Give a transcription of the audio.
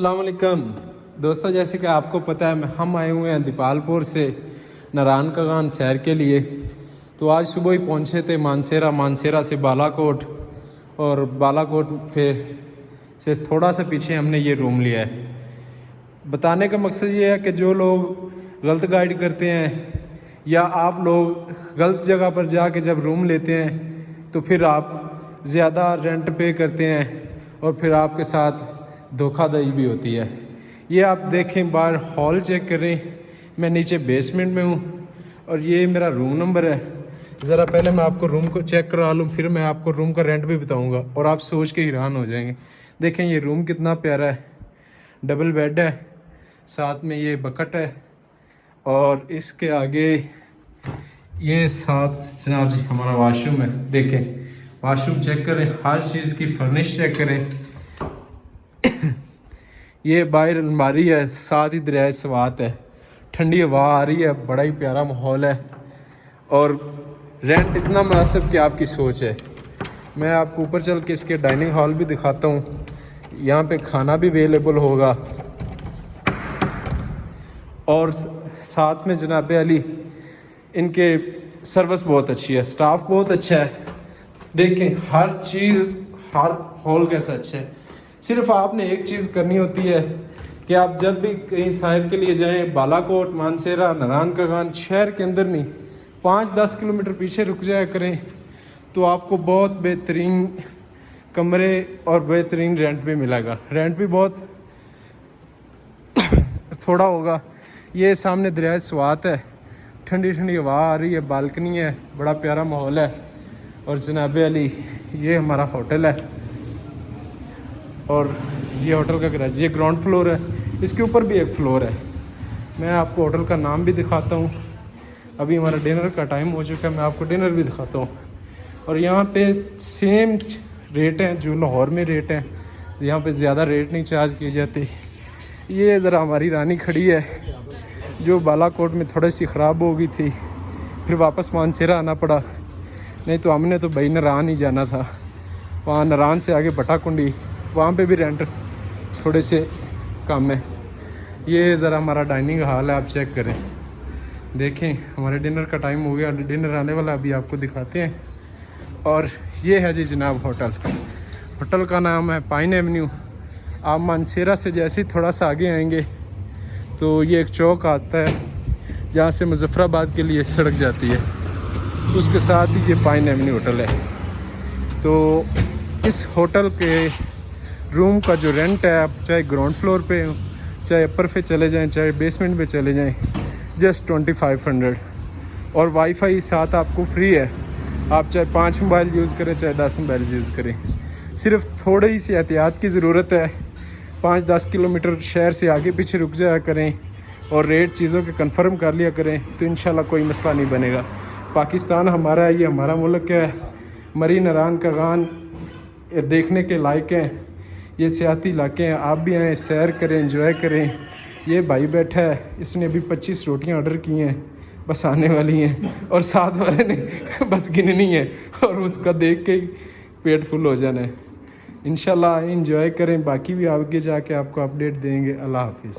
अस्सलामुअलैकुम दोस्तों, जैसे कि आपको पता है हम आए हुए हैं दीपालपुर से नारायण कगान सैर के लिए। तो आज सुबह ही पहुंचे थे मानसेरा से बालाकोट, और बालाकोट पे से थोड़ा सा पीछे हमने ये रूम लिया है। बताने का मकसद ये है कि जो लोग गलत गाइड करते हैं या आप लोग गलत जगह पर जाके जब रूम लेते हैं तो फिर आप ज़्यादा रेंट पे करते हैं और फिर आपके साथ धोखाधड़ी भी होती है। ये आप देखें, बाहर हॉल चेक करें, मैं नीचे बेसमेंट में हूँ और ये मेरा रूम नंबर है। ज़रा पहले मैं आपको रूम को चेक करा लूँ, फिर मैं आपको रूम का रेंट भी बताऊँगा और आप सोच के हैरान हो जाएंगे। देखें ये रूम कितना प्यारा है, डबल बेड है, साथ में ये बकेट है और इसके आगे ये साथ जनाब जी हमारा वाशरूम है। देखें वाशरूम चेक करें, हर चीज़ की फर्निश चेक करें। ये बाहर अलमारी है, साथ ही दरिया सवात है, ठंडी हवा आ रही है, बड़ा ही प्यारा माहौल है और रेंट इतना मुनासिब कि आपकी सोच है। मैं आपको ऊपर चल के इसके डाइनिंग हॉल भी दिखाता हूँ, यहाँ पे खाना भी अवेलेबल होगा और साथ में जनाब अली इनके सर्विस बहुत अच्छी है, स्टाफ बहुत अच्छा है। देखें हर चीज़, हर हॉल कैसा अच्छा है। सिर्फ आपने एक चीज़ करनी होती है कि आप जब भी कहीं सैर के लिए जाएं, बालाकोट, मानसेरा, नारायण कगान, शहर के अंदर नहीं 5-10 किलोमीटर पीछे रुक जाया करें तो आपको बहुत बेहतरीन कमरे और बेहतरीन रेंट भी मिलेगा। रेंट भी बहुत थोड़ा होगा। ये सामने दरिया स्वात है, ठंडी ठंडी हवा आ रही है, बालकनी है, बड़ा प्यारा माहौल है। और जनाब अली ये हमारा होटल है और ये होटल का गैराज, ये ग्राउंड फ्लोर है, इसके ऊपर भी एक फ्लोर है। मैं आपको होटल का नाम भी दिखाता हूँ। अभी हमारा डिनर का टाइम हो चुका है, मैं आपको डिनर भी दिखाता हूँ। और यहाँ पे सेम रेट हैं जो लाहौर में रेट हैं, यहाँ पे ज़्यादा रेट नहीं चार्ज की जाती। ये ज़रा हमारी रानी खड़ी है जो बालाकोट में थोड़ी सी ख़राब हो गई थी, फिर वापस मानसेरा आना पड़ा, नहीं तो हमने तो भाई नारायण ही जाना था। वहाँ नारायण से आगे बटाकुंडी, वहाँ पे भी रेंट थोड़े से कम है। ये ज़रा हमारा डाइनिंग हॉल है, आप चेक करें। देखें हमारे डिनर का टाइम हो गया, डिनर आने वाला, अभी आपको दिखाते हैं। और ये है जी जनाब होटल, होटल का नाम है पाइन एवेन्यू। आप मानसेरा से जैसे ही थोड़ा सा आगे आएंगे तो ये एक चौक आता है जहाँ से मुजफ्फराबाद के लिए सड़क जाती है, उसके साथ ही ये पाइन एवेन्यू होटल है। तो इस होटल के रूम का जो रेंट है, आप चाहे ग्राउंड फ्लोर पे हो, चाहे अपर पे चले जाएं, चाहे बेसमेंट पे चले जाएं, जस्ट 2500। और वाईफाई साथ आपको फ्री है। आप चाहे 5 मोबाइल यूज़ करें, चाहे 10 मोबाइल यूज़ करें। सिर्फ थोड़ी सी एहतियात की ज़रूरत है। 5-10 किलोमीटर शहर से आगे पीछे रुक जाया करें और रेट चीज़ों के कंफर्म कर लिया करें तो इंशाल्लाह कोई मसला नहीं बनेगा। पाकिस्तान हमारा है, ये हमारा मुल्क है। मरी नारायण कगान देखने के लायक हैं, ये सियाती इलाके हैं। आप भी आएँ, सैर करें, एंजॉय करें। ये भाई बैठा है, इसने अभी 25 रोटियां ऑर्डर की हैं, बस आने वाली हैं, और साथ वाले ने बस गिननी है और उसका देख के पेट फुल हो जाना है। इंशाल्लाह एंजॉय करें, बाकी भी आगे जाके आपको अपडेट देंगे। अल्लाह हाफिज़।